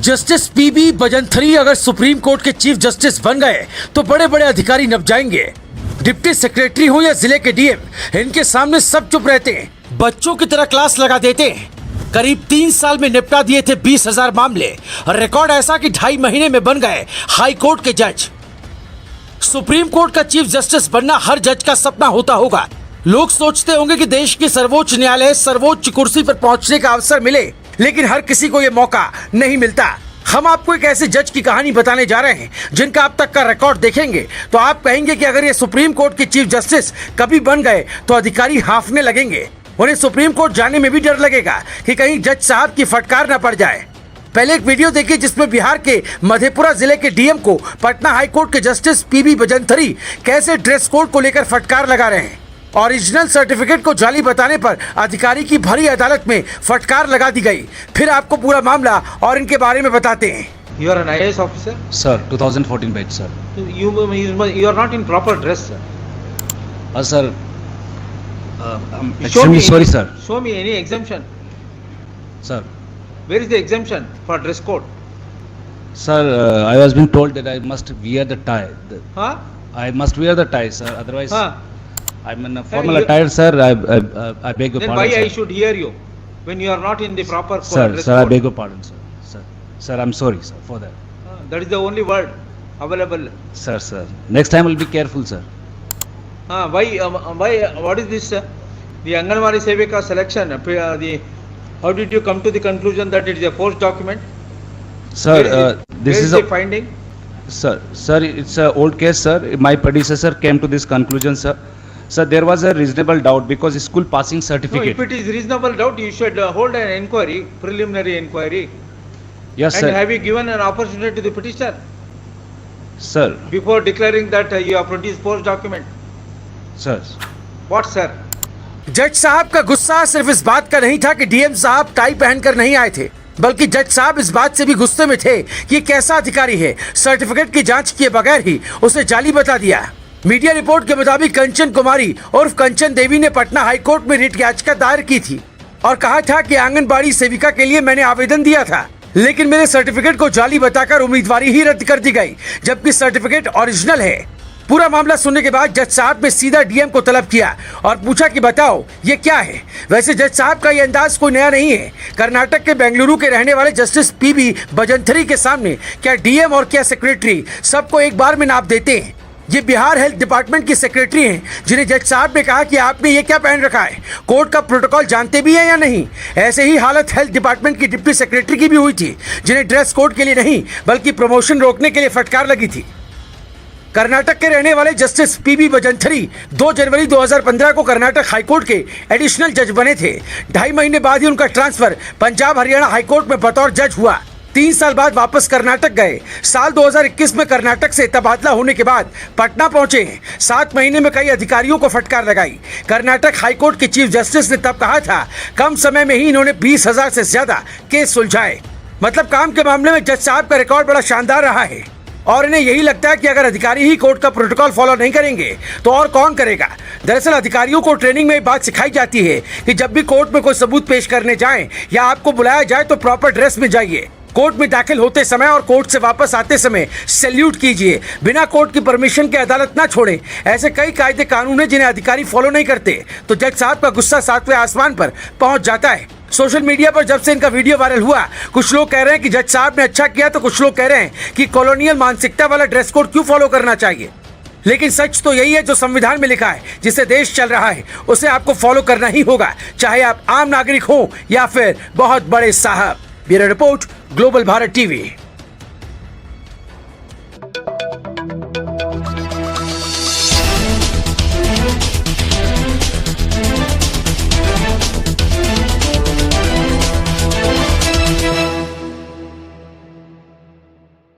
Justice PB बजंथरी अगर supreme court के chief justice बन गए तो बड़े बड़े अधिकारी नप जाएंगे। डिप्टी सेक्रेटरी हो या जिले के डीएम, इनके सामने सब चुप रहते हैं, बच्चों की तरह क्लास लगा देते हैं। करीब 3 साल में निपटा दिए थे 20,000 मामले और रिकॉर्ड ऐसा कि 2.5 महीने में बन गए हाई कोर्ट के जज। सुप्रीम कोर्ट का चीफ जस्टिस बनना हर जज का सपना होता होगा। लोग सोचते होंगे कि देश की सर्वोच्च न्यायालय सर्वोच्च कुर्सी पर पहुंचने का अवसर मिले, लेकिन हर किसी को यह मौका नहीं मिलता। हम आपको एक ऐसे जज की कहानी बताने जा रहे हैं जिनका अब तक का रिकॉर्ड देखेंगे तो आप कहेंगे कि अगर ये सुप्रीम कोर्ट के चीफ जस्टिस कभी बन गए तो अधिकारी हांफने लगेंगे। उन्हें सुप्रीम कोर्ट जाने में भी डर लगेगा कि कहीं जज साहब की फटकार न पड़ जाए। पहले एक वीडियो देखिए जिसमें बिहार के मधेपुरा जिले के डीएम को पटना हाई कोर्ट के जस्टिस पीबी बजंथरी कैसे ड्रेस कोड को लेकर फटकार लगा रहे हैं। ओरिजिनल सर्टिफिकेट को जाली बताने पर अधिकारी की भरी अदालत में फटकार लगा दी गई। फिर आपको पूरा मामला और इनके बारे में बताते हैं। You are an IAS officer? Sir, 2014 batch, sir. You are not in proper dress, sir. Sir, I'm Show extremely me sorry, any- sir. Show me any exemption. Sir, Where is the exemption for dress code? sir, I was being told that I must wear the tie. Huh? I must wear the tie, sir. Otherwise, Huh? I'm in a formal you- attire, sir. I beg your Then pardon, why I sir. should hear you when you are not in the proper Sir, dress sir, I code? beg your pardon, sir. Sir, I'm sorry, sir, for that. That is the only word available. Sir. Next time I'll be careful, sir. Why? What is this? The Anganwadi Sevika selection. How did you come to the conclusion that it is a forged document? Sir, this where is the a finding. Sir, it's an old case, sir. My predecessor came to this conclusion, sir. Sir, there was a reasonable doubt because school passing No, certificate. if it is reasonable doubt, you should hold an inquiry, preliminary inquiry. Yes, And sir. have you given an opportunity to the petitioner Sir, before declaring that you have produced forged document? sir. What, sir? जज साहब का गुस्सा सिर्फ इस बात का नहीं था कि डीएम साहब टाई पहनकर नहीं आए थे, बल्कि जज साहब इस बात से भी गुस्से में थे कि ये कैसा अधिकारी है, सर्टिफिकेट की जांच किए बगैर ही उसे जाली बता दिया। मीडिया रिपोर्ट के मुताबिक कंचन कुमारी उर्फ कंचन देवी ने पटना हाईकोर्ट में रिट याचिका दायर की थी और कहा था कि आंगनबाड़ी सेविका के लिए मैंने आवेदन दिया था, लेकिन मेरे सर्टिफिकेट को जाली बताकर उम्मीदवारी ही रद्द कर दी गई, जबकि सर्टिफिकेट ओरिजिनल है। पूरा मामला सुनने के बाद जज साहब ने सीधा डीएम को तलब किया और पूछा कि बताओ ये क्या है। वैसे जज साहब का ये अंदाज कोई नया नहीं है। कर्नाटक के बेंगलुरु के रहने वाले जस्टिस पीबी बजंथरी के सामने क्या डीएम और क्या सेक्रेटरी सबको एक बार में नाप देते हैं। ये बिहार हेल्थ डिपार्टमेंट की सेक्रेटरी हैं, जिन्हें जज साहब ने कहा कि आपने ये क्या पहन रखा है, कोर्ट का प्रोटोकॉल जानते भी हैं या नहीं। ऐसे ही हालत हेल्थ डिपार्टमेंट की डिप्टी सेक्रेटरी की भी हुई थी, जिन्हें ड्रेस कोड के लिए नहीं बल्कि प्रमोशन रोकने के लिए फटकार लगी थी। कर्नाटक के रहने वाले जस्टिस पीबी बजंथरी 2 जनवरी 2015 को कर्नाटक हाईकोर्ट के एडिशनल जज बने थे। 2.5 महीने बाद ही उनका ट्रांसफर पंजाब हरियाणा हाईकोर्ट में बतौर जज हुआ। 3 साल बाद वापस कर्नाटक गए। साल 2021 में कर्नाटक से तबादला होने के बाद पटना पहुंचे हैं। 7 महीने में कई अधिकारियों को फटकार लगाई। कर्नाटक हाईकोर्ट के चीफ जस्टिस ने तब कहा था कम समय में ही इन्होंने 20,000 से ज्यादा केस सुलझाए। मतलब काम के मामले में जज साहब का रिकॉर्ड बड़ा शानदार रहा है और इन्हें यही लगता है कि अगर अधिकारी ही कोर्ट का प्रोटोकॉल फॉलो नहीं करेंगे तो और कौन करेगा। दरअसल अधिकारियों को ट्रेनिंग में बात सिखाई जाती है कि जब भी कोर्ट में कोई सबूत पेश करने जाएं या आपको बुलाया जाए तो प्रॉपर ड्रेस में जाइए। कोर्ट में दाखिल होते समय और कोर्ट से वापस आते समय सैल्यूट कीजिए। बिना कोर्ट की परमिशन के अदालत ना छोड़ें। ऐसे कई कायदे कानून हैं जिन्हें अधिकारी फॉलो नहीं करते तो जज साहब का गुस्सा 7वें आसमान पर पहुंच जाता है। सोशल मीडिया पर जब से इनका वीडियो वायरल हुआ, कुछ लोग कह रहे हैं कि जज साहब ने अच्छा किया तो कुछ लोग कह रहे हैं कि कॉलोनियल मानसिकता वाला ड्रेस कोड क्यों फॉलो करना चाहिए। लेकिन सच तो यही है, जो संविधान में लिखा है, जिससे देश चल रहा है, उसे आपको फॉलो करना ही होगा, चाहे आप आम नागरिक हो या फिर बहुत बड़े साहब। Bureau report, global Bharat TV.